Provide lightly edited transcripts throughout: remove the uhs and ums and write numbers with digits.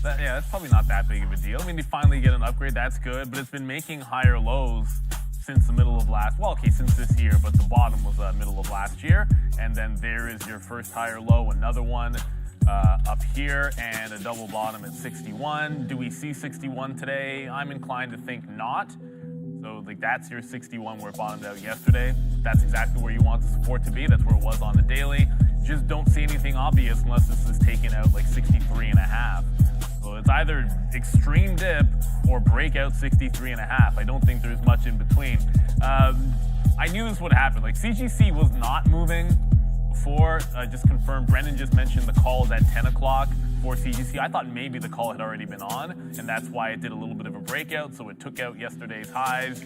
That's probably not that big of a deal. I mean, they finally get an upgrade, that's good, but it's been making higher lows since the middle of since this year, but the bottom was middle of last year. And then there is your first higher low, another one up here, and a double bottom at 61. Do we see 61 today? I'm inclined to think not. So like that's your 61 where it bottomed out yesterday. That's exactly where you want the support to be. That's where it was on the daily. Just don't see anything obvious unless this is taken out like 63.5. So it's either extreme dip or breakout 63.5. I don't think there's much in between. I knew this would happen. Like CGC was not moving before. Just confirmed. Brendan just mentioned the call is at 10 o'clock for CGC. I thought maybe the call had already been on, and that's why it did a little bit of a breakout. So it took out yesterday's highs.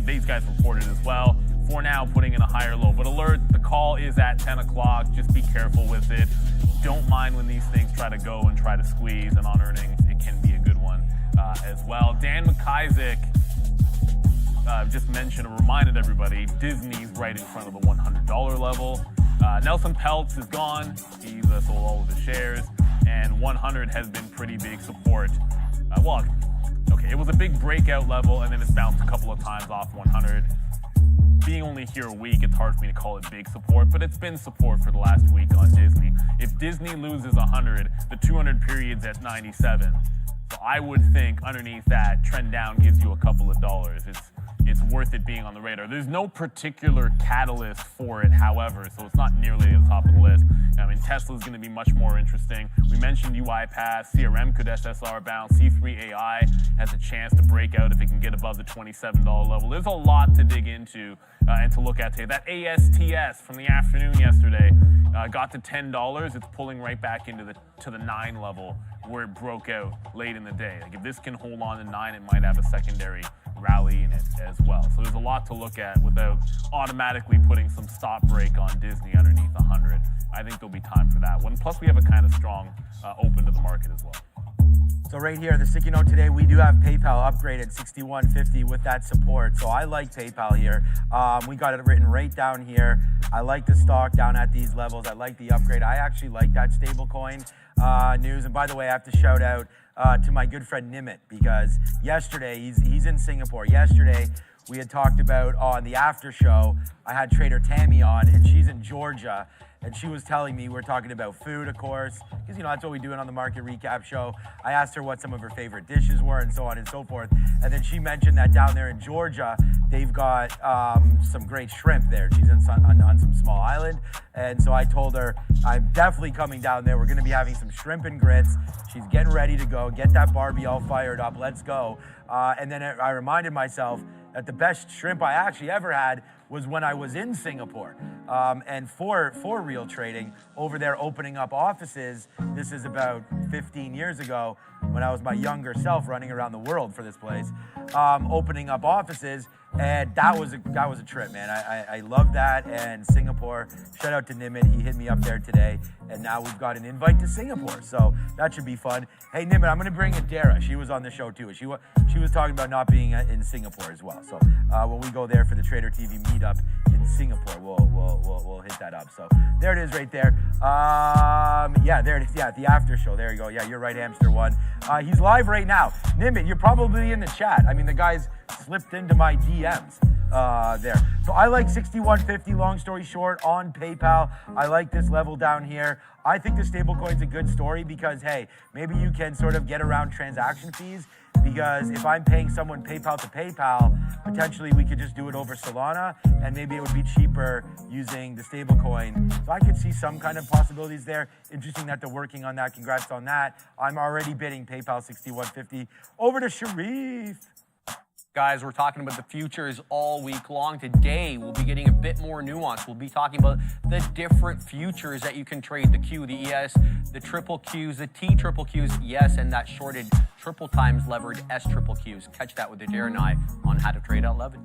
These guys reported as well. For now, putting in a higher low. But alert, the call is at 10 o'clock. Just be careful with it. Don't mind when these things try to go and try to squeeze, and on earnings, it can be a good one as well. Dan McIsaac just mentioned or reminded everybody, Disney's right in front of the $100 level. Nelson Peltz is gone. He's sold all of his shares, and 100 has been pretty big support. It was a big breakout level, and then it's bounced a couple of times off 100. Being only here a week, it's hard for me to call it big support, but it's been support for the last week on Disney. If Disney loses 100, the 200 period's at 97. So I would think underneath that, trend down gives you a couple of dollars. It's worth it being on the radar. There's no particular catalyst for it, however, so it's not nearly at the top of the list. I mean, Tesla's going to be much more interesting. We mentioned UiPath, CRM could SSR bounce, C3 AI has a chance to break out if it can get above the $27 level. There's a lot to dig into and to look at today. That ASTS from the afternoon yesterday got to $10. It's pulling right back into the 9 level where it broke out late in the day. Like if this can hold on to 9, it might have a secondary rally in it as well. So there's a lot to look at without automatically putting some stop break on Disney underneath 100. I think there'll be time for that one. Plus we have a kind of strong open to the market as well. So right here, the sticky note today, we do have PayPal upgraded 61.50 with that support. So I like PayPal here. We got it written right down here. I like the stock down at these levels. I like the upgrade. I actually like that stablecoin news. And by the way, I have to shout out to my good friend Nimit, because yesterday, he's in Singapore. Yesterday, we had talked about on the after show, I had Trader Tammy on, and she's in Georgia. And she was telling me, we're talking about food, of course, because, you know, that's what we do on the market recap show. I asked her what some of her favorite dishes were and so on and so forth. And then she mentioned that down there in Georgia, they've got some great shrimp there. She's on some small island. And so I told her, I'm definitely coming down there. We're going to be having some shrimp and grits. She's getting ready to go. Get that Barbie all fired up. Let's go. And then I reminded myself that the best shrimp I actually ever had was when I was in Singapore. And for real trading, over there opening up offices, this is about 15 years ago when I was my younger self running around the world for this place, opening up offices, and that was a trip, man. I love that, and Singapore, shout out to Nimit, he hit me up there today, and now we've got an invite to Singapore, so that should be fun. Hey Nimit, I'm gonna bring in Dara, she was on the show too. She was talking about not being in Singapore as well, so when we go there for the Trader TV meetup in Singapore, we'll hit that up. So there it is right there. Yeah, there it is. Yeah, the after show. There you go. Yeah, you're right, Hamster One. He's live right now. Nimit, you're probably in the chat. I mean, the guy's slipped into my DMs there. So I like 61.50, long story short, on PayPal. I like this level down here. I think the stablecoin's a good story because, hey, maybe you can sort of get around transaction fees, because if I'm paying someone PayPal to PayPal, potentially we could just do it over Solana, and maybe it would be cheaper using the stablecoin. So I could see some kind of possibilities there. Interesting that they're working on that. Congrats on that. I'm already bidding PayPal 61.50. Over to Sharif. Guys, we're talking about the futures all week long. Today, we'll be getting a bit more nuance. We'll be talking about the different futures that you can trade. The Q, the ES, the triple Qs, the T triple Qs, yes, and that shorted triple times levered S triple Qs. Catch that with Adair and I on how to trade at 11.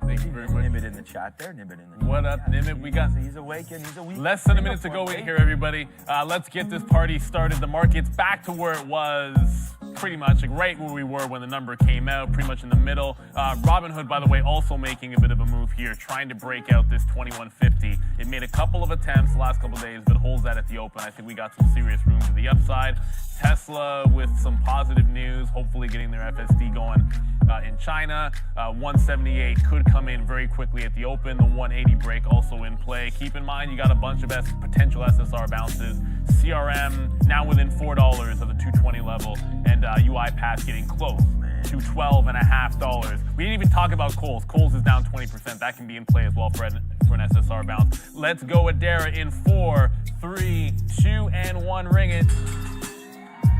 Thank you very much. Nimit in the chat there. Nimit in the chat. What up, Nimit? We got He's awake and he's a week. less than a minute to go in here, everybody. Let's get this party started. The market's back to where it was pretty much like right where we were when the number came out, pretty much in the middle. Robinhood, by the way, also making a bit of a move here, trying to break out this 2150. It made a couple of attempts the last couple of days, but holds that at the open. I think we got some serious room to the upside. Tesla with some positive news, hopefully getting their FSD going in China. 178 could come in very quickly at the open. The 180 break also in play. Keep in mind, you got a bunch of potential SSR bounces. CRM now within $4 of the 220 level, and UiPath getting close to $12.50. We didn't even talk about Kohl's. Kohl's is down 20%. That can be in play as well for an SSR bounce. Let's go Adara in 4, 3, 2, and 1. Ring it.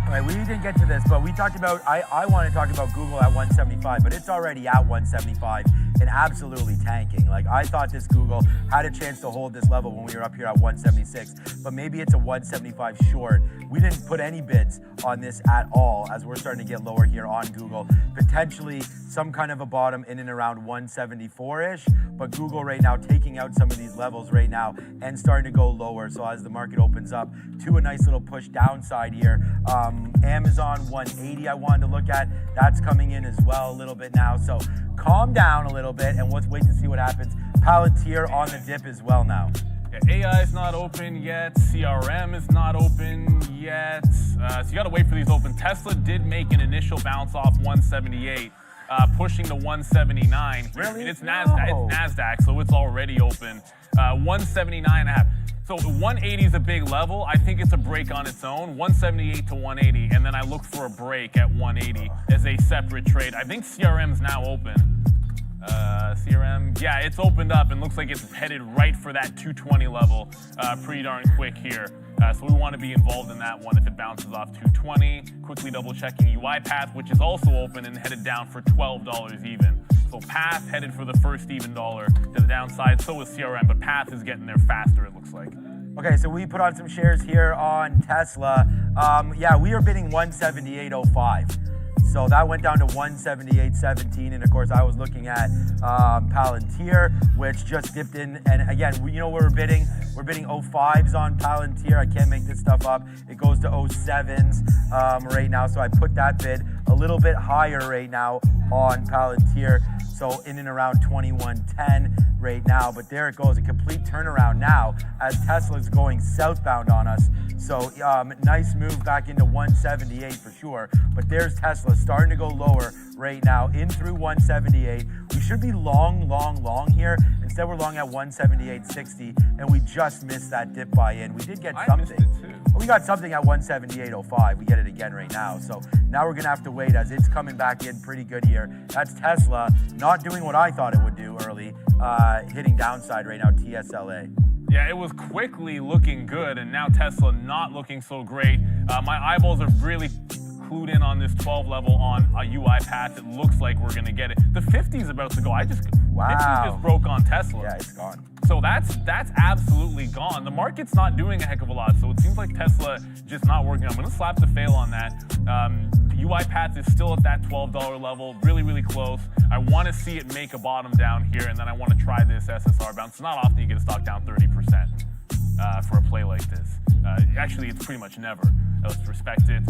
All right, we didn't get to this, but we talked about, I want to talk about Google at 175, but it's already at 175 and absolutely tanking. Like, I thought this Google had a chance to hold this level when we were up here at 176, but maybe it's a 175 short. We didn't put any bids on this at all as we're starting to get lower here on Google. Potentially some kind of a bottom in and around 174-ish, but Google right now taking out some of these levels right now and starting to go lower. So as the market opens up to a nice little push downside here, Amazon 180 I wanted to look at. That's coming in as well a little bit now. So calm down a little bit and let's wait to see what happens. Palantir on the dip as well now. Yeah, AI is not open yet. CRM is not open yet. So you got to wait for these open. Tesla did make an initial bounce off 178. Pushing to 179. Really? It's NASDAQ, so it's already open. 179.5. So 180 is a big level. I think it's a break on its own. 178 to 180, and then I look for a break at 180 as a separate trade. I think CRM's now open. CRM, yeah, it's opened up and looks like it's headed right for that 220 level pretty darn quick here. So we want to be involved in that one if it bounces off 220. Quickly double checking UiPath, which is also open and headed down for $12 even. So Path headed for the first even dollar to the downside. So is CRM, but Path is getting there faster, it looks like. Okay, so we put on some shares here on Tesla. Yeah, we are bidding 178.05. So that went down to 178.17, and of course I was looking at Palantir, which just dipped in. And again, you know where we're bidding? We're bidding 05s on Palantir. I can't make this stuff up. It goes to 07s right now. So I put that bid a little bit higher right now on Palantir. So in and around 2110 right now. But there it goes, a complete turnaround now as Tesla's going southbound on us. So nice move back into 178 for sure. But there's Tesla starting to go lower right now in through 178. We should be long here. Instead, we're long at 178.60, and we just missed that dip buy in. We did get something. I missed it too. We got something at 178.05. We get it again right now. So now we're going to have to wait as it's coming back in pretty good here. That's Tesla not doing what I thought it would do early, hitting downside right now, TSLA. Yeah, it was quickly looking good, and now Tesla not looking so great. My eyeballs are really clued in on this 12 level on a UiPath. It looks like we're going to get it. The 50 is about to go. 50 just broke on Tesla. Yeah, it's gone. So that's absolutely gone. The market's not doing a heck of a lot, so it seems like Tesla just not working. I'm going to slap the fail on that. UiPath is still at that $12 level, really close. I want to see it make a bottom down here, and then I want to try this SSR bounce. It's not often you get a stock down 30% for a play like this. Actually, it's pretty much never. Let's respect it.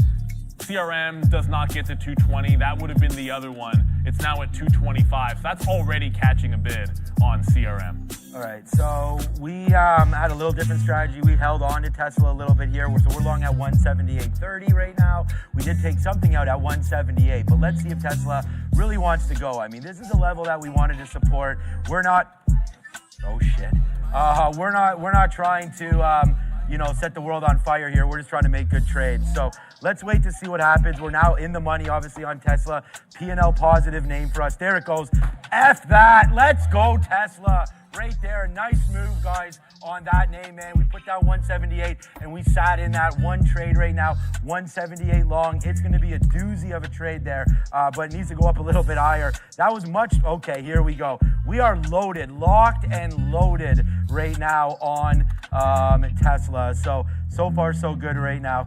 CRM does not get to 220. That would have been the other one. It's now at 225. So that's already catching a bid on CRM. All right, so we had a little different strategy. We held on to Tesla a little bit here. So we're long at 178.30 right now. We did take something out at 178, but let's see if Tesla really wants to go. I mean, this is the level that we wanted to support. We're not, oh shit. We're not trying to, set the world on fire here. We're just trying to make good trades. So let's wait to see what happens. We're now in the money, obviously, on Tesla. P&L positive name for us. There it goes. F that. Let's go, Tesla. Right there. Nice move, guys, on that name, man. We put down 178, and we sat in that one trade right now, 178 long. It's going to be a doozy of a trade there, but it needs to go up a little bit higher. That was much. Okay, here we go. We are loaded, locked and loaded right now on Tesla. So far, so good right now.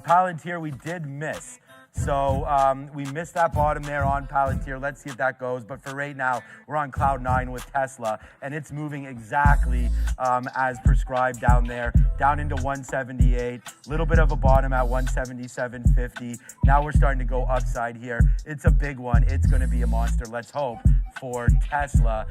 Palantir, we did miss. So we missed that bottom there on Palantir. Let's see if that goes. But for right now, we're on cloud 9 with Tesla, and it's moving exactly as prescribed down there, down into 178. Little bit of a bottom at 177.50. Now we're starting to go upside here. It's a big one. It's going to be a monster. Let's hope for Tesla.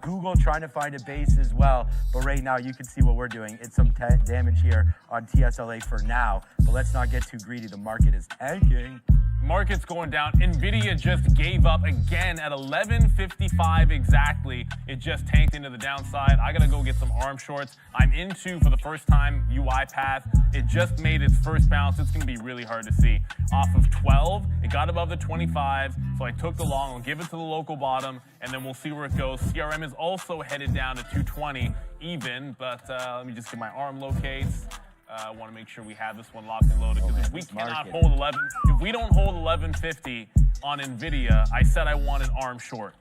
Google trying to find a base as well, but right now you can see what we're doing. It's some damage here on TSLA for now, but let's not get too greedy. The market is tanking. Market's going down. NVIDIA just gave up again at 11:55 exactly. It just tanked into the downside. I gotta go get some arm shorts. I'm into, for the first time, UiPath. It just made its first bounce. It's gonna be really hard to see. Off of 12, it got above the 25, so I took the long. I'll give it to the local bottom, and then we'll see where it goes. CRM is also headed down to 220 even, but let me just get my arm locates. I want to make sure we have this one locked and loaded, because if we cannot hold 11, if we don't hold 1150 on NVIDIA, I said I wanted arm short,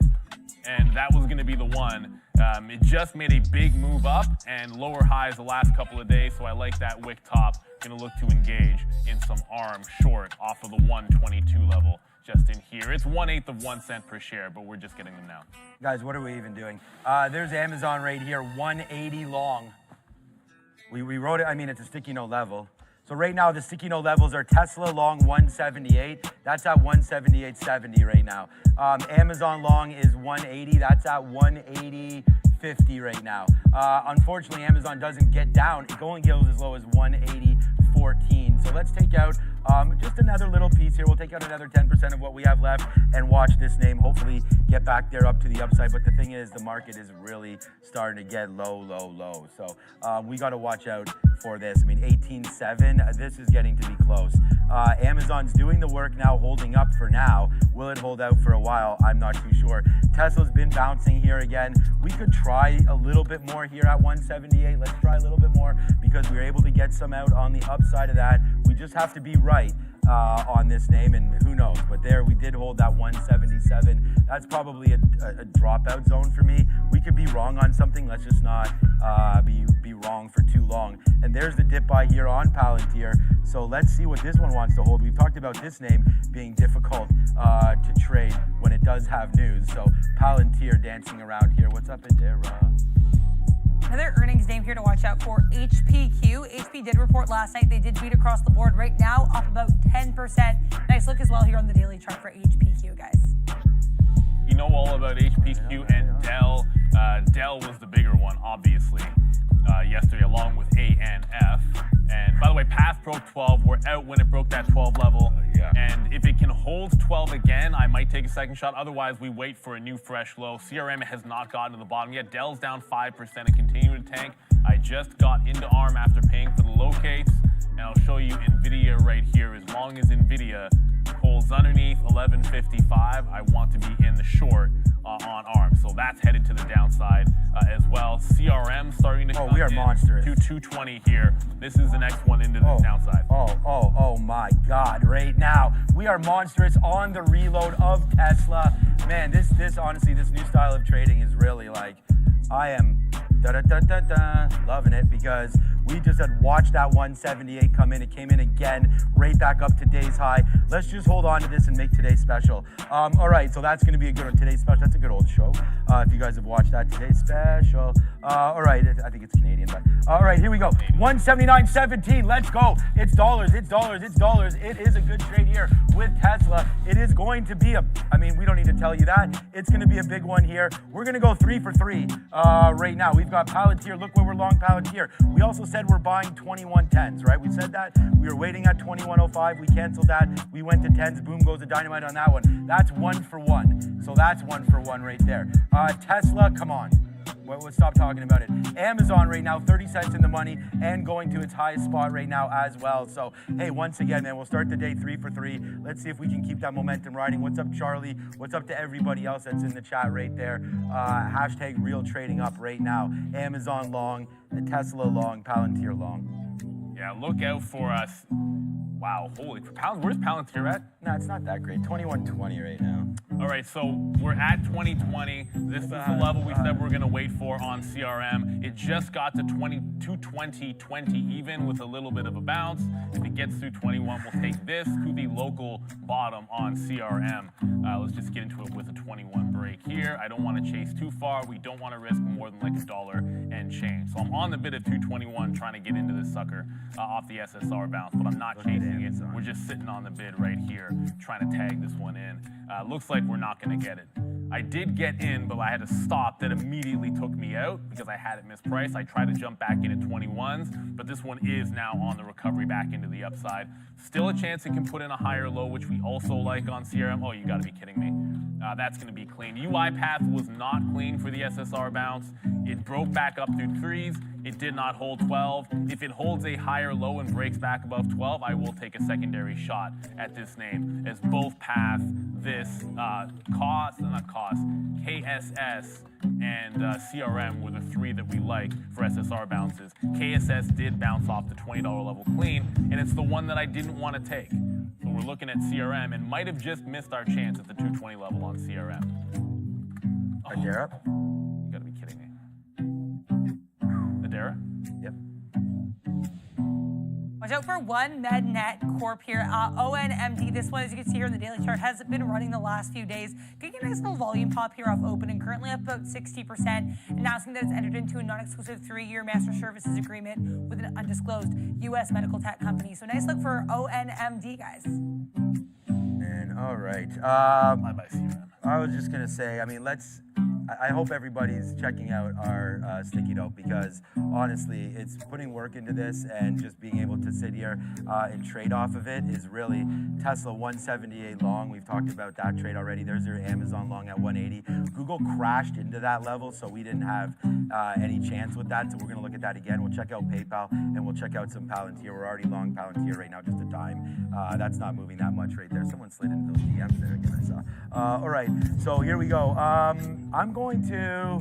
and that was going to be the one. It just made a big move up and lower highs the last couple of days, so I like that wick top. Going to look to engage in some arm short off of the 122 level just in here. It's 1/8 of 1 cent per share, but we're just getting them now. Guys, what are we even doing? There's Amazon right here, 180 long. We wrote it, I mean, it's a sticky note level. So right now, the sticky note levels are Tesla long 178. That's at 178.70 right now. Amazon long is 180. That's at 180.50 right now. Unfortunately, Amazon doesn't get down. It only goes as low as 180.14. So let's take out just another little piece here. We'll take out another 10% of what we have left and watch this name hopefully get back there up to the upside. But the thing is, the market is really starting to get low. So we got to watch out for this. I mean, 18.7, this is getting to be close. Amazon's doing the work now, holding up for now. Will it hold out for a while? I'm not too sure. Tesla's been bouncing here again. We could try a little bit more here at 178. Let's try a little bit more because we were able to get some out on the upside of that. We just have to be right on this name, and who knows. But there, we did hold that 177. That's probably a dropout zone for me. We could be wrong on something. Let's just not be wrong for too long. And there's the dip buy here on Palantir. So let's see what this one wants to hold. We've talked about this name being difficult to trade when it does have news. So Palantir dancing around here. What's up, Adira? Another earnings name here to watch out for, HPQ. HP did report last night. They did beat across the board. Right now, up about 10%. Nice look as well here on the daily chart for HPQ, guys. You know all about HPQ and Dell. Dell was the bigger one, obviously, yesterday, along with ANF. And by the way, Path broke 12. We're out when it broke that 12 level. And if it can hold 12 again, I might take a second shot. Otherwise, we wait for a new fresh low. CRM has not gotten to the bottom yet. Dell's down 5% and continuing to tank. I just got into ARM after paying for the locates. And I'll show you NVIDIA right here. As long as NVIDIA holds underneath 1155, I want to be in the short on ARM. So that's headed to the downside as well. CRM starting to come we are in monstrous. to 220 here. This is the next one into the downside. Oh my God, right now. We are monstrous on the reload of Tesla. Man, this honestly, this new style of trading is really like, I am loving it because we just had watched that 178 come in. It came in again, right back up today's high. Let's just hold on to this and make today's special. All right, so that's going to be a good one. Today's special, that's a good old show. If you guys have watched that, today's special. All right, I think it's Canadian, but all right, here we go. 179.17, let's go. It's dollars. It is a good trade here with Tesla. It is going to be I mean, we don't need to tell you that. It's going to be a big one here. We're going to go 3 for 3 right now. We've got Palantir. Look where we're long Palantir. We also said we're buying 21.10s, right? We said that. We were waiting at 21.05. We canceled that. We went to 10s. Boom goes the dynamite on that one. That's 1 for 1. So that's 1 for 1 right there. Tesla, come on. We'll stop talking about it. Amazon right now, 30 cents in the money and going to its highest spot right now as well. So, hey, once again, man, we'll start the day 3 for 3. Let's see if we can keep that momentum riding. What's up, Charlie? What's up to everybody else that's in the chat right there? Hashtag real trading up right now. Amazon long, Tesla long, Palantir long. Yeah, look out for us. Wow, holy, where's Palantir at? No, it's not that great. 21.20 right now. All right, so we're at 2020. This is the level we said we're going to wait for on CRM. It just got to 22.20 even with a little bit of a bounce. If it it gets through 21, we'll take this to the local bottom on CRM. Let's just get into it with a 21 break here. I don't want to chase too far. We don't want to risk more than like $1 and change. So I'm on the bid at 221 trying to get into this sucker off the SSR bounce, but I'm not chasing it. We're just sitting on the bid right here trying to tag this one in. Looks like we're not going to get it. I did get in, but I had a stop that immediately took me out because I had it mispriced. I tried to jump back in at 21s, but this one is now on the recovery back into the upside. Still a chance it can put in a higher low, which we also like on CRM. Oh, you got to be kidding me. That's going to be clean. UiPath was not clean for the SSR bounce. It broke back up through 3s. It did not hold 12. If it holds a higher low and breaks back above 12, I will take a secondary shot at this name, as both path, this KSS and CRM were the 3 that we like for SSR bounces. KSS did bounce off the $20 level clean, and it's the one that I didn't want to take. So we're looking at CRM and might have just missed our chance at the 220 level on CRM. Adara? You gotta be kidding me. Adara? Yep. Watch out for one MedNet Corp here. ONMD, this one, as you can see here in the daily chart, has been running the last few days. Getting a nice little volume pop here off open and currently up about 60%, announcing that it's entered into a non-exclusive 3-year master services agreement with an undisclosed U.S. medical tech company. So nice look for ONMD, guys. And all right. Bye-bye, CRM. I was just going to say, I mean, I hope everybody's checking out our sticky dope, because honestly, it's putting work into this, and just being able to sit here and trade off of it is really Tesla 178 long. We've talked about that trade already. There's your Amazon long at 180. Google crashed into that level, so we didn't have any chance with that. So we're going to look at that again. We'll check out PayPal, and we'll check out some Palantir. We're already long Palantir right now, just a dime. That's not moving that much right there. Someone slid into those DMs there again, I saw. All right, so here we go. I'm going to,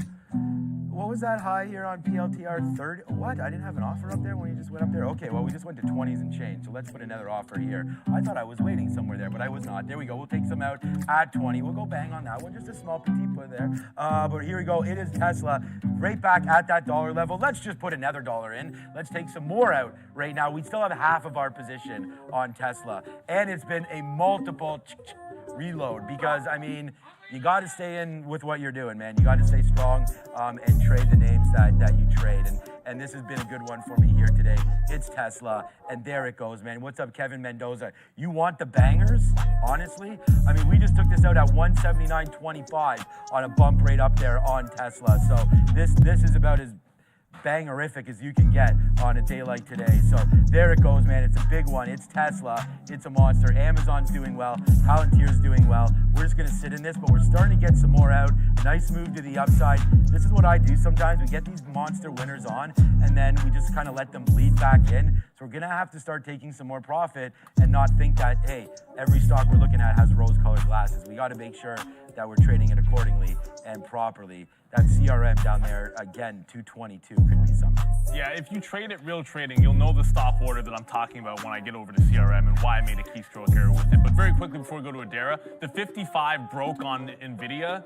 what was that high here on PLTR? 30? What? I didn't have an offer up there when you just went up there? Okay, well, we just went to 20s and change, so let's put another offer here. I thought I was waiting somewhere there, but I was not. There we go. We'll take some out at 20. We'll go bang on that one. Just a small petite put there. But here we go. It is Tesla right back at that dollar level. Let's just put another $1 in. Let's take some more out right now. We still have half of our position on Tesla, and it's been a multiple reload, because, I mean, you got to stay in with what you're doing, man. You got to stay strong and trade the names that you trade. And this has been a good one for me here today. It's Tesla, and there it goes, man. What's up, Kevin Mendoza? You want the bangers, honestly? I mean, we just took this out at 179.25 on a bump rate up there on Tesla. So this is about as bangerific as you can get on a day like today. So there it goes, man. It's a big one. It's Tesla. It's a monster. Amazon's doing well. Palantir's doing well. We're just going to sit in this, but we're starting to get some more out. Nice move to the upside. This is what I do sometimes. We get these monster winners on, and then we just kind of let them bleed back in. So we're going to have to start taking some more profit and not think that, hey, every stock we're looking at has rose-colored glasses. We got to make sure that we're trading it accordingly and properly. That CRM down there, again, 222 could be something. Yeah, if you trade at Real Trading, you'll know the stop order that I'm talking about when I get over to CRM and why I made a keystroke error with it. But very quickly before we go to Adara, the 55 broke on NVIDIA,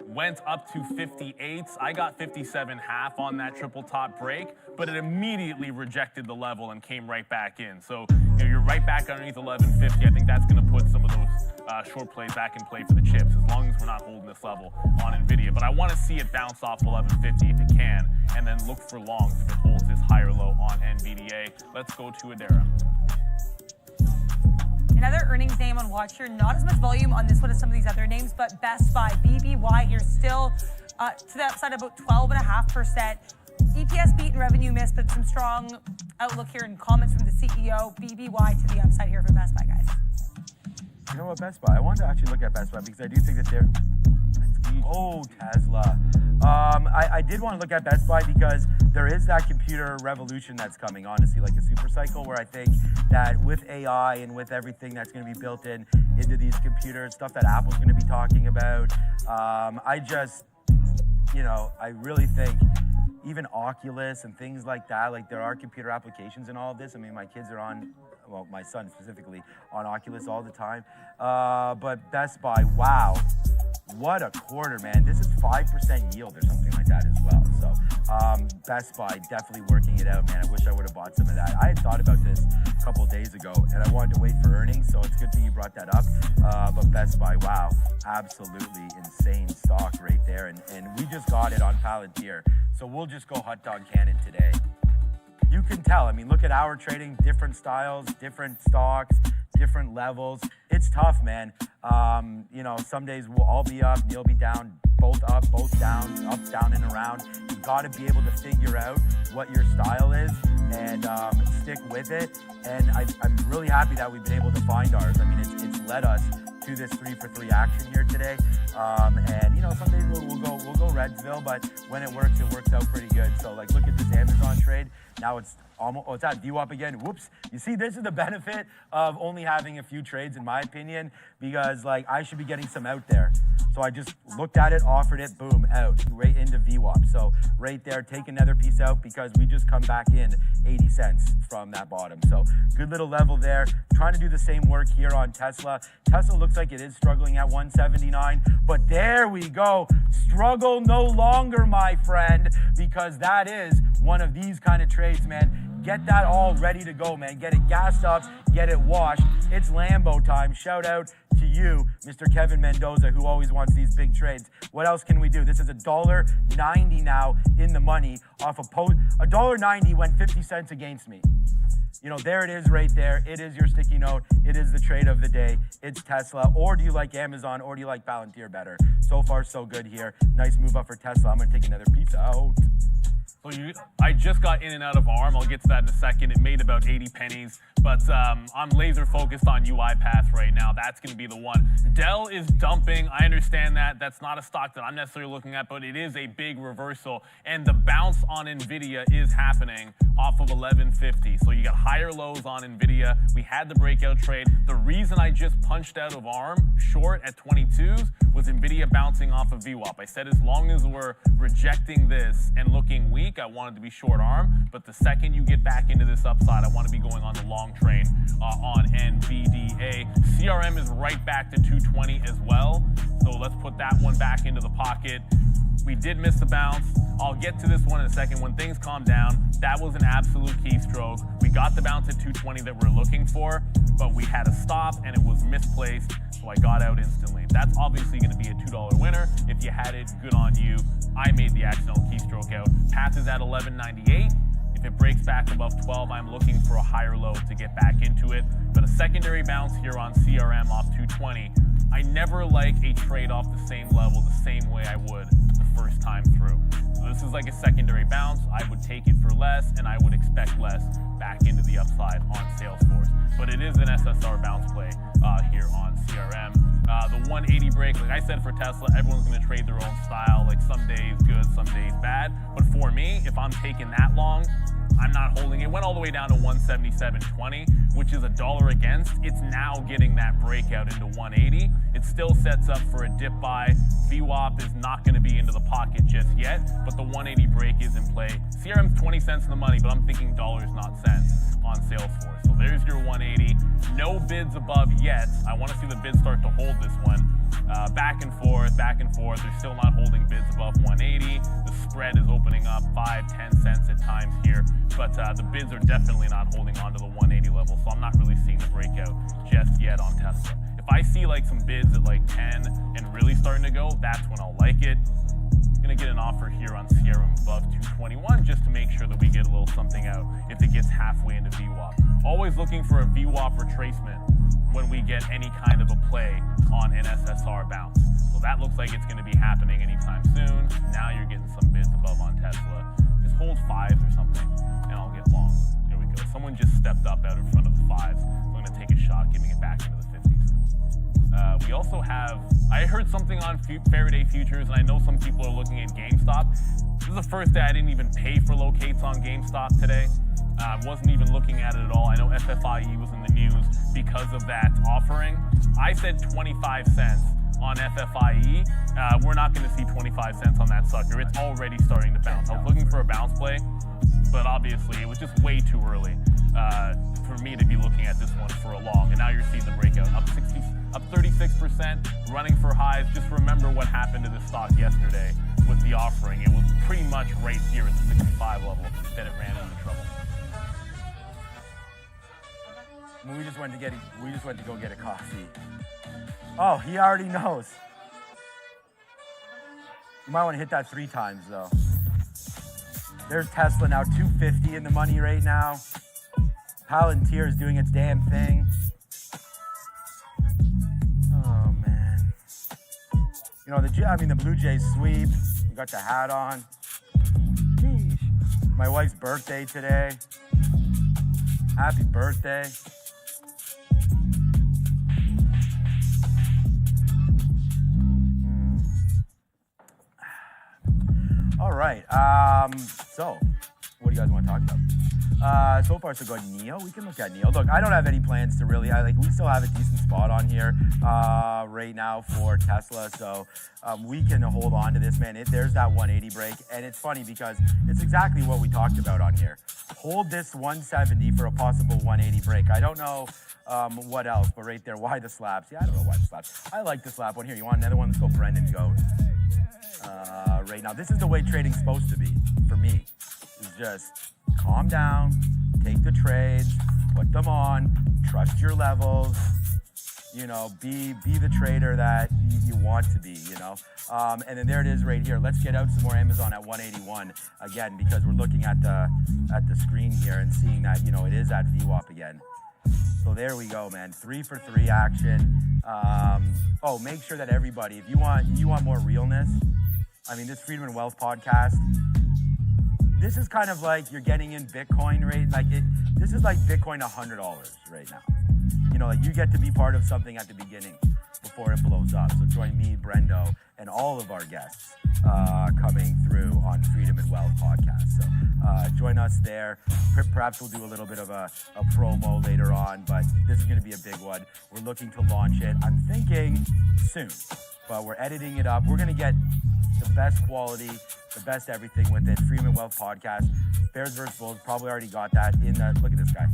went up to 58s. I got 57.5 on that triple top break, but it immediately rejected the level and came right back in. So you're right back underneath 1150. I think that's going to put some of those short plays back in play for the chips, as long as we're not holding this level on NVIDIA. But I want to see it bounce off 1150 if it can, and then look for longs if it holds this higher low on NVDA. Let's go to Adara. Another earnings name on watch here. Not as much volume on this one as some of these other names, but Best Buy, BBY here still to the upside about 12.5%. EPS beat and revenue miss, but some strong outlook here and comments from the CEO. BBY to the upside here for Best Buy, guys. You know what, Best Buy? I wanted to actually look at Best Buy because I do think that they're... Oh, Tesla. I did want to look at Best Buy because there is that computer revolution that's coming, honestly, like a super cycle, where I think that with AI and with everything that's going to be built into these computers, stuff that Apple's going to be talking about, I really think even Oculus and things like that, like there are computer applications in all of this. I mean, my kids are on, well, my son specifically, on Oculus all the time. But Best Buy, wow. What a quarter, man. This is 5% yield or something like that as well. So Best Buy definitely working it out, man. I wish I would have bought some of that. I had thought about this a couple of days ago, and I wanted to wait for earnings, so it's good that you brought that up. But Best Buy, wow, absolutely insane stock right there, and we just got it on Palantir, so we'll just go hot dog cannon today. You can tell, I mean, look at our trading, different styles, different stocks, different levels. It's tough, man. You know, some days we'll all be up, Neil be down, both up, both down, up, down, and around. You gotta be able to figure out what your style is and stick with it. And I'm really happy that we've been able to find ours. I mean, it's led us to this 3-for-3 action here today. And you know, some days we'll go Redsville, but when it works out pretty good. So like, look at this Amazon trade. Now it's almost, it's at VWAP again. Whoops. You see, this is the benefit of only having a few trades, in my opinion, because like I should be getting some out there. So I just looked at it, offered it, boom, out, right into VWAP. So right there, take another piece out because we just come back in 80 cents from that bottom. So good little level there. Trying to do the same work here on Tesla. Tesla looks like it is struggling at 179, but there we go. Struggle no longer, my friend, because that is one of these kind of trades, man. Get that all ready to go, man. Get it gassed up, get it washed. It's Lambo time. Shout out to you, Mr. Kevin Mendoza, who always wants these big trades. What else can we do? This is $1.90 now in the money off a post. $1.90 went 50 cents against me. You know, there it is right there. It is your sticky note. It is the trade of the day. It's Tesla. Or do you like Amazon, or do you like Palantir better? So far, so good here. Nice move up for Tesla. I'm going to take another piece out. So I just got in and out of ARM. I'll get to that in a second. It made about 80 pennies, but I'm laser focused on UiPath right now. That's going to be the one. Dell is dumping. I understand that. That's not a stock that I'm necessarily looking at, but it is a big reversal, and the bounce on NVIDIA is happening off of 1150. So you got higher lows on NVIDIA. We had the breakout trade. The reason I just punched out of ARM short at 22s was NVIDIA bouncing off of VWAP. I said as long as we're rejecting this and looking weak, I wanted to be short ARM, but the second you get back into this upside, I want to be going on the long train on NVDA. CRM is right back to 220 as well, so let's put that one back into the pocket. We did miss the bounce. I'll get to this one in a second. When things calm down, that was an absolute keystroke. We got the bounce at 220 that we're looking for, but we had a stop and it was misplaced, so I got out instantly. That's obviously going to be a $2 winner. If you had it, good on you. I made the accidental keystroke out. Path is at 1198. If it breaks back above 12, I'm looking for a higher low to get back into it. But a secondary bounce here on CRM off 220. I never like a trade off the same level the same way I would the first time through. So this is like a secondary bounce. I would take it for less, and I would expect less back into the upside on Salesforce. But it is an SSR bounce play here on CRM. The 180 break, like I said, for Tesla, everyone's going to trade their own style. Like some days good, some days bad. But for me, if I'm taking that long, I'm not holding it. It went all the way down to 177.20, which is $1 against. It's now getting that breakout into 180. It still sets up for a dip buy. VWAP is not going to be into the pocket just yet, but the 180 break is in play. CRM's 20 cents in the money, but I'm thinking dollars, not cents on Salesforce. So there's your 180. No bids above yet. I want to see the bids start to hold this one. Back and forth, back and forth. They're still not holding bids above 180. The spread is opening up 5-10 cents at times here, but the bids are definitely not holding on to the 180 level, so I'm not really seeing the breakout just yet on Tesla. If I see like some bids at like 10 and really starting to go, that's when I'll like it. Gonna get an offer here on CRM above 221 just to make sure that we get a little something out if it gets halfway into VWAP. Always looking for a VWAP retracement when we get any kind of a play on an SSR bounce. So that looks like it's gonna be happening anytime soon. Now you're getting some bids above on Tesla. Just hold 5s or something and I'll get long. There we go. Someone just stepped up out in front of the 5s. So I'm gonna take a shot, giving it back into the 50s. We also have, I heard something on Faraday Futures, and I know some people are looking at GameStop. This is the first day I didn't even pay for locates on GameStop today. Wasn't even looking at it at all. I know FFIE was in the news because of that offering. I said 25 cents on FFIE. We're not going to see 25 cents on that sucker. It's already starting to bounce. I was looking for a bounce play, but obviously it was just way too early for me to be looking at this one for a long. And now you're seeing the breakout up 36%, running for highs. Just remember what happened to this stock yesterday with the offering. It was pretty much right here at the 65 level that it ran into trouble. We just went to go get a coffee. Oh, he already knows. You might want to hit that 3 times though. There's Tesla now, 250 in the money right now. Palantir is doing its damn thing. Oh man. You know, the Blue Jays sweep. We got the hat on. Sheesh. My wife's birthday today. Happy birthday. All right. So, what do you guys want to talk about? So far, so good. NEO. We can look at NEO. Look, I don't have any plans to really. We still have a decent spot on here right now for Tesla. So we can hold on to this, man. There's that 180 break, and it's funny because it's exactly what we talked about on here. Hold this 170 for a possible 180 break. I don't know what else, but right there, why the slaps? Yeah, I don't know why the slaps. I like the slap one here. You want another one? Let's go, Brendan. Go. Right now, this is the way trading's supposed to be for me. Is just calm down, take the trades, put them on, trust your levels, you know, be the trader that you want to be, you know. And then there it is right here. Let's get out some more Amazon at 181 again, because we're looking at the screen here and seeing that, you know, it is at VWAP again. So there we go, man. 3 for 3 action. Oh, make sure that everybody, if you want more realness, I mean, this Freedom and Wealth podcast, this is kind of like you're getting in Bitcoin, right? Like this is like Bitcoin $100 right now. You know, like you get to be part of something at the beginning before it blows up. So join me, Brendo, and all of our guests coming through on Freedom and Wealth podcast. So join us there. Perhaps we'll do a little bit of a promo later on, but this is going to be a big one. We're looking to launch it, I'm thinking soon, but we're editing it up. We're going to get the best quality, the best everything with it. Freedom and Wealth podcast. Bears vs. Bulls, probably already got that in the, look at this guy.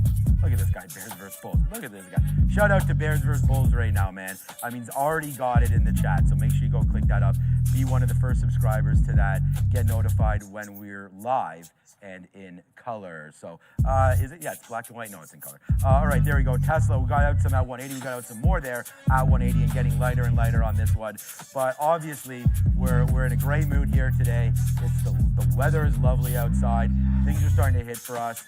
Look at this guy, Bears vs. Bulls. Look at this guy. Shout out to Bears vs. Bulls right now, man. I mean, he's already got it in the chat, so make sure you go click that up. Be one of the first subscribers to that. Get notified when we're live and in color. So, is it? Yeah, it's black and white. No, it's in color. All right, there we go. Tesla, we got out some at 180. We got out some more there at 180 and getting lighter and lighter on this one. But obviously, we're in a great mood here today. It's the weather is lovely outside. Things are starting to hit for us.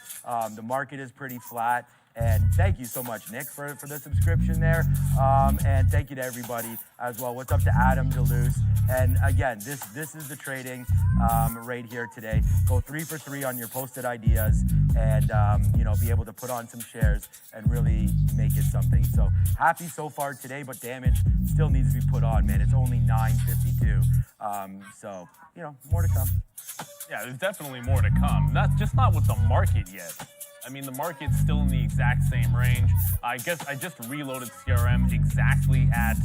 The market is pretty flat. And thank you so much, Nick, for the subscription there. And thank you to everybody as well. What's up to Adam DeLuce? And again, this is the trading right here today. Go 3 for 3 on your posted ideas and, you know, be able to put on some shares and really make it something. So happy so far today, but damage still needs to be put on, man. It's only 9:52. So, you know, more to come. Yeah, there's definitely more to come. Not with the market yet. I mean, the market's still in the exact same range. I guess I just reloaded CRM exactly at,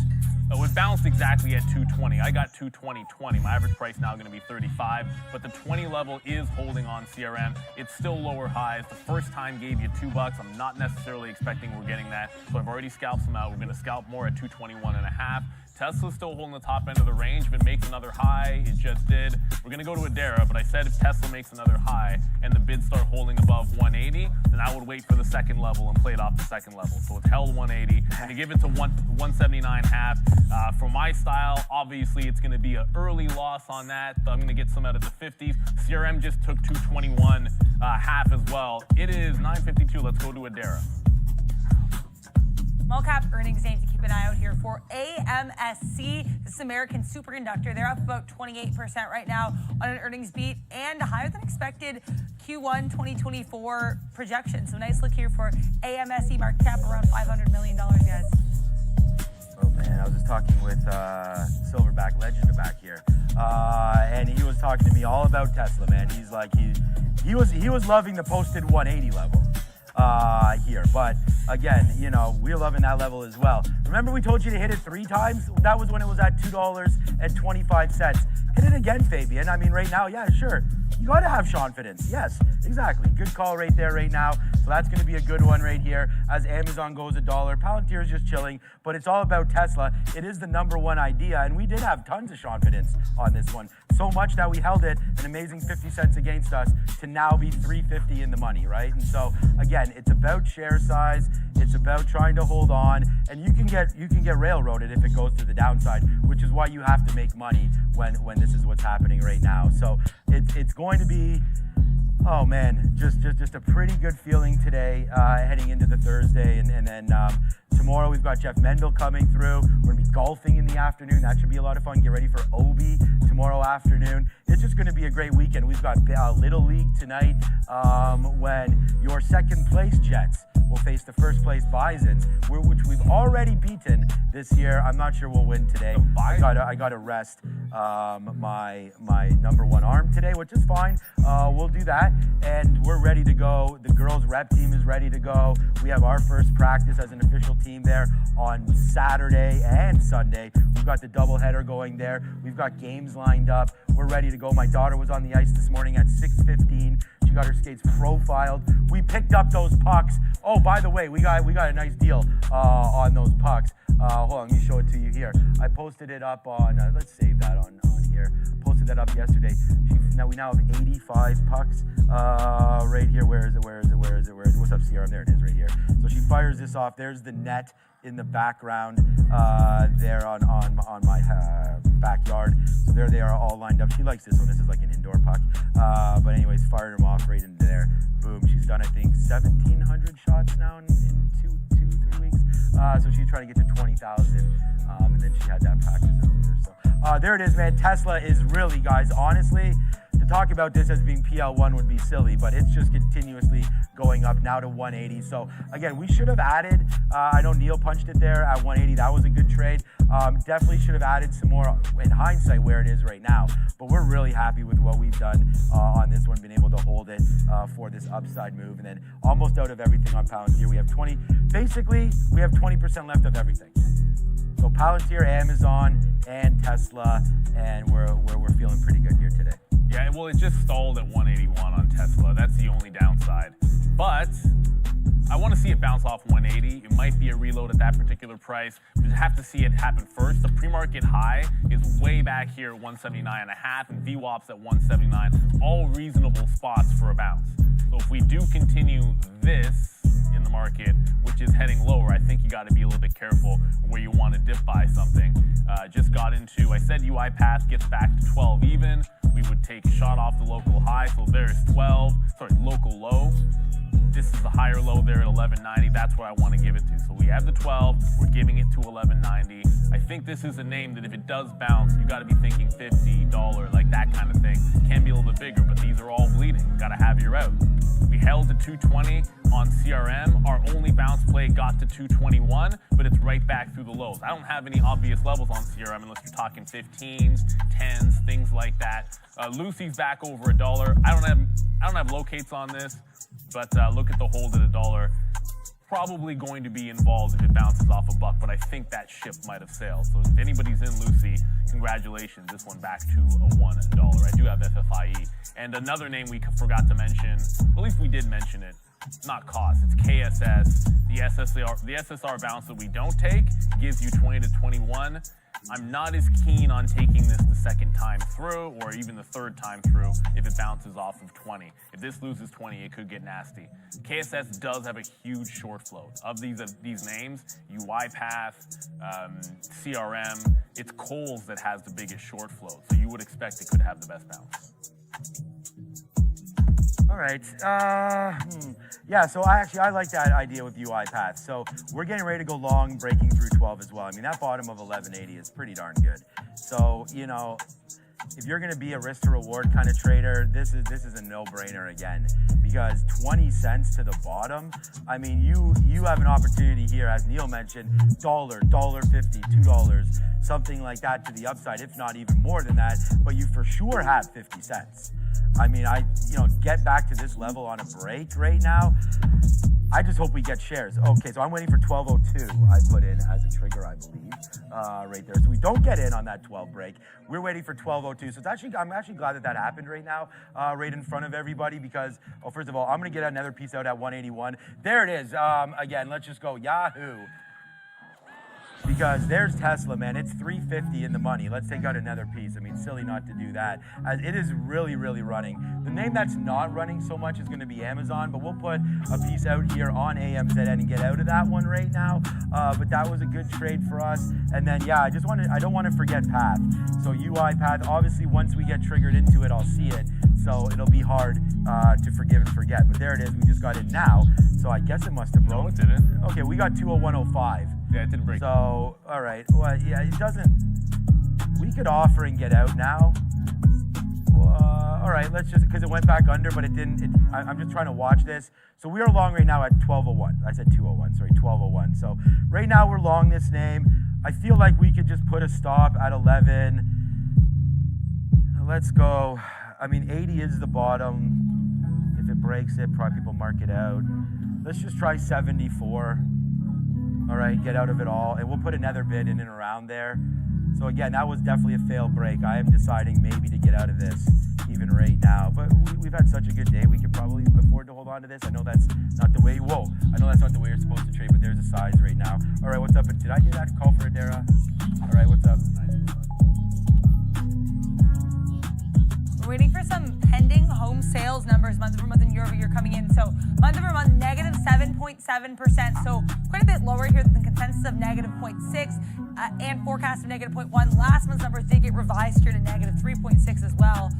it was balanced exactly at 220. I got 220.20. My average price now going to be 35, but the 20 level is holding on CRM. It's still lower highs. The first time gave you $2. I'm not necessarily expecting we're getting that, so I've already scalped some out. We're going to scalp more at 221.5. Tesla's still holding the top end of the range. If it makes another high, it just did. We're going to go to Adara, but I said if Tesla makes another high and the bids start holding above 180, then I would wait for the second level and play it off the second level. So it's held 180. And to give it to 179.5. For my style, obviously it's going to be an early loss on that. So I'm going to get some out at the 50s. CRM just took 221 half as well. It is 9:52. Let's go to Adara. Small cap earnings name to keep an eye out here for AMSC. This is American Superconductor. They're up about 28% right now on an earnings beat and higher than expected Q1 2024 projection. So nice look here for AMSC, market cap around $500 million, guys. Oh man, I was just talking with Silverback Legend back here, and he was talking to me all about Tesla, man. He's like he was loving the posted 180 level. Here, but again, you know, we're loving that level as well. Remember we told you to hit it 3 times? That was when it was at $2.25. Hit it again, Fabian. I mean, right now, yeah, sure. You got to have confidence. Yes, exactly. Good call right there right now. So that's going to be a good one right here as Amazon goes $1. Palantir is just chilling, but it's all about Tesla. It is the #1 idea, and we did have tons of confidence on this one. So much that we held it an amazing 50 cents against us to now be 350 in the money, right? And so, again, again, it's about share size. It's about trying to hold on, and you can get railroaded if it goes to the downside, which is why you have to make money when this is what's happening right now. So it's going to be, oh man, just a pretty good feeling today, heading into the Thursday, and then tomorrow we've got Jeff Mendel coming through. We're gonna be golfing in the afternoon. That should be a lot of fun. Get ready for Obi tomorrow afternoon. It's just gonna be a great weekend. We've got Little League tonight, when your second place Jets will face the first place Bisons, which we've already beaten this year. I'm not sure we'll win today. I gotta rest my number one arm today, which is fine. We'll do that, and we're ready to go. The girls rep team is ready to go. We have our first practice as an official team there on Saturday and Sunday. We've got the doubleheader going there. We've got games lined up. We're ready to go. My daughter was on the ice this morning at 6:15. She got her skates profiled. We picked up those pucks. Oh, by the way, we got a nice deal on those pucks. Hold on, let me show it to you here. I posted it up on, let's save that on here. Posted that up yesterday. We now have 85 pucks right here. Where is it? What's up, Sierra? There it is right here. So she fires this off. There's the net in the background there on my backyard. So there they are all lined up. She likes this one. This is like an indoor puck. But anyways, fired them off right into there. Boom. She's done, I think, 1,700 shots now in 3 weeks. So she's trying to get to 20,000. And then she had that practice earlier. So there it is, man. Tesla is really, guys, honestly, to talk about this as being PL1 would be silly, but it's just continuously going up now to 180. So again, we should have added, I know Neil punched it there at 180. That was a good trade. Definitely should have added some more in hindsight where it is right now, but we're really happy with what we've done on this one, been able to hold it for this upside move. And then almost out of everything on Palantir, we have 20% left of everything. So Palantir, Amazon, and Tesla, and we're feeling pretty good here today. Yeah, well, it just stalled at 181 on Tesla. That's the only downside. But I want to see it bounce off 180. It might be a reload at that particular price. We have to see it happen first. The pre-market high is way back here at 179.5, and VWAP's at 179. All reasonable spots for a bounce. So if we do continue this in the market, which is heading lower, I think you got to be a little bit careful where you want to dip buy something. Just got into, I said UiPath gets back to 12 even. We would take a shot off the local high. So there's local low. This is the higher low there at 1190. That's where I want to give it to. So we have the 12. We're giving it to 1190. I think this is a name that if it does bounce, you got to be thinking $50, like that kind of thing. Can be a little bit bigger, but these are all bleeding. Got to have your out. We held to 220 on CRM. Our only bounce play got to 221, but it's right back through the lows. I don't have any obvious levels on CRM unless you're talking 15s, 10s, things like that. Lucy's back over $1. I don't have locates on this, but look at the hold at $1. Probably going to be involved if it bounces off $1, but I think that ship might have sailed. So if anybody's in Lucy, congratulations. This one back to $1. I do have FFIE. And another name we forgot to mention, at least we did mention it, not cost, it's KSS. The SSR bounce that we don't take gives you 20 to 21. I'm not as keen on taking this the second time through or even the third time through if it bounces off of 20. If this loses 20, it could get nasty. KSS does have a huge short float. Of these names, UiPath, CRM, it's Kohl's that has the biggest short float. So you would expect it could have the best bounce. All right. Yeah, so I like that idea with UiPath. So we're getting ready to go long, breaking through 12 as well. I mean, that bottom of 1180 is pretty darn good. So, you know, if you're going to be a risk to reward kind of trader, this is a no-brainer again, because 20 cents to the bottom, I mean, you have an opportunity here, as Neil mentioned, $1, $1.50, $2, something like that to the upside, if not even more than that, but you for sure have 50 cents. I mean, get back to this level on a break right now. I just hope we get shares. Okay, so I'm waiting for 1202. I put in as a trigger, I believe, right there. So we don't get in on that 12 break. We're waiting for 1202. So I'm actually glad that happened right now, right in front of everybody, because, first of all, I'm going to get another piece out at 181. There it is. Again, let's just go Yahoo. because there's Tesla, man. It's 350 in the money. Let's take out another piece. I mean, silly not to do that. It is really, really running. The name that's not running so much is going to be Amazon, but we'll put a piece out here on AMZN and get out of that one right now. But that was a good trade for us. And then, yeah, I don't want to forget Path. So UI Path, obviously, once we get triggered into it, I'll see it. So it'll be hard to forgive and forget. But there it is. We just got in now. So I guess it must have broke. No, it didn't. Okay, we got 201.05. Yeah, it didn't break. So, all right. Well, yeah, it doesn't. We could offer and get out now. All right, let's just, because it went back under, but it didn't. I'm just trying to watch this. So we are long right now at 1201. I said 201, sorry, 1201. So right now we're long this name. I feel like we could just put a stop at 11. Let's go. I mean, 80 is the bottom. If it breaks it, probably people mark it out. Let's just try 74. All right, get out of it all. And we'll put another bid in and around there. So again, that was definitely a failed break. I am deciding maybe to get out of this even right now. But we've had such a good day, we could probably afford to hold on to this. I know that's not the way, I know that's not the way you're supposed to trade, but there's a size right now. All right, what's up? Did I hear that call for Adara? All right, what's up? We're waiting for some pending home sales numbers month over month and year over year coming in. So month over month, negative 7.7%. So quite a bit lower here than the consensus of negative 0.6 and forecast of negative 0.1. Last month's numbers did get revised here to negative 3.6 as well.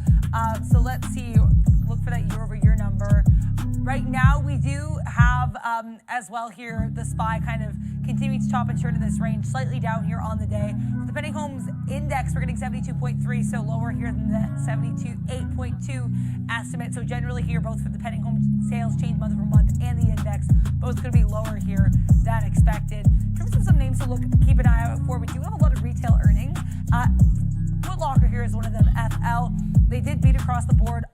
So let's see, look for that year over year number. Right now, we do have as well here the SPY kind of continuing to chop and churn in this range, slightly down here on the day. For the pending homes index, we're getting 72.3, so lower here than the 8.2 estimate. So generally here, both for the pending home sales change month over month and the index, both going to be lower here than expected. In terms of some names to keep an eye out for, we do have a lot of retail earnings. Foot Locker here is one of them. FL, they did beat across the board.